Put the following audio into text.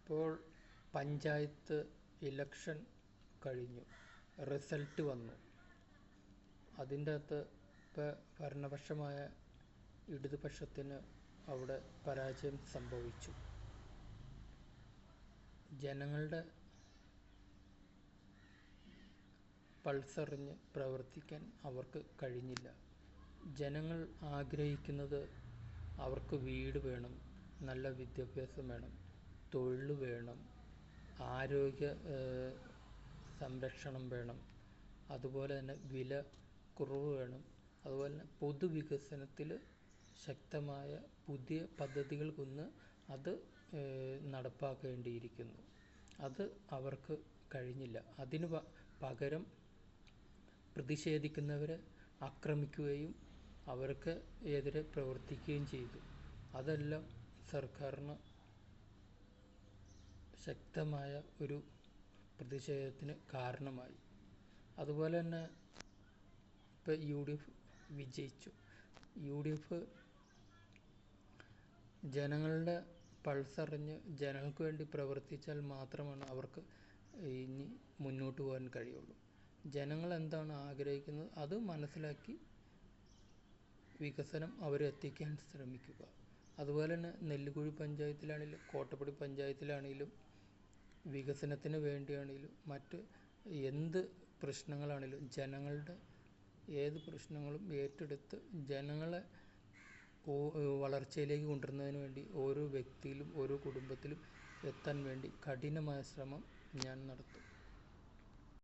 ഇപ്പോൾ പഞ്ചായത്ത് ഇലക്ഷൻ കഴിഞ്ഞു, റിസൾട്ട് വന്നു. അതിൻ്റെ അകത്ത് ഇപ്പോൾ ഭരണപക്ഷമായ ഇടതുപക്ഷത്തിന് അവിടെ പരാജയം സംഭവിച്ചു. ജനങ്ങളുടെ പൾസറിഞ്ഞ് പ്രവർത്തിക്കാൻ അവർക്ക് കഴിഞ്ഞില്ല. ജനങ്ങൾ ആഗ്രഹിക്കുന്നത് അവർക്ക് വീട് വേണം, നല്ല വിദ്യാഭ്യാസം വേണം, തൊഴിൽ വേണം, ആരോഗ്യ സംരക്ഷണം വേണം, അതുപോലെ തന്നെ വില കുറവ് വേണം, അതുപോലെ തന്നെ പൊതുവികസനത്തിൽ ശക്തമായ പുതിയ പദ്ധതികൾ അത് നടപ്പാക്കേണ്ടിയിരിക്കുന്നു. അത് അവർക്ക് കഴിഞ്ഞില്ല. അതിന് പകരം പ്രതിഷേധിക്കുന്നവരെ ആക്രമിക്കുകയും അവർക്ക് എതിരെ പ്രവർത്തിക്കുകയും ചെയ്തു. അതെല്ലാം സർക്കാരിന് ശക്തമായ ഒരു പ്രതിഷേധത്തിന് കാരണമായി. അതുപോലെ തന്നെ ഇപ്പോൾ UDF വിജയിച്ചു. UDF ജനങ്ങളുടെ പൾസറിഞ്ഞ് ജനങ്ങൾക്ക് വേണ്ടി പ്രവർത്തിച്ചാൽ മാത്രമാണ് അവർക്ക് ഇനി മുന്നോട്ട് പോകാൻ കഴിയുള്ളൂ. ജനങ്ങൾ എന്താണ് ആഗ്രഹിക്കുന്നത് അത് മനസ്സിലാക്കി വികസനം അവരെത്തിക്കാൻ ശ്രമിക്കുക. അതുപോലെ തന്നെ നെല്ലിക്കുഴി പഞ്ചായത്തിലാണെങ്കിലും കോട്ടപ്പടി പഞ്ചായത്തിലാണെങ്കിലും വികസനത്തിന് വേണ്ടിയാണെങ്കിലും മറ്റ് എന്ത് പ്രശ്നങ്ങളാണെങ്കിലും ജനങ്ങളുടെ ഏത് പ്രശ്നങ്ങളും ഏറ്റെടുത്ത് ജനങ്ങളെ വളർച്ചയിലേക്ക് കൊണ്ടുവരുന്നതിന് വേണ്ടി ഓരോ വ്യക്തിയിലും ഓരോ കുടുംബത്തിലും എത്താൻ വേണ്ടി കഠിനമായ ശ്രമം ഞാൻ നടത്തും.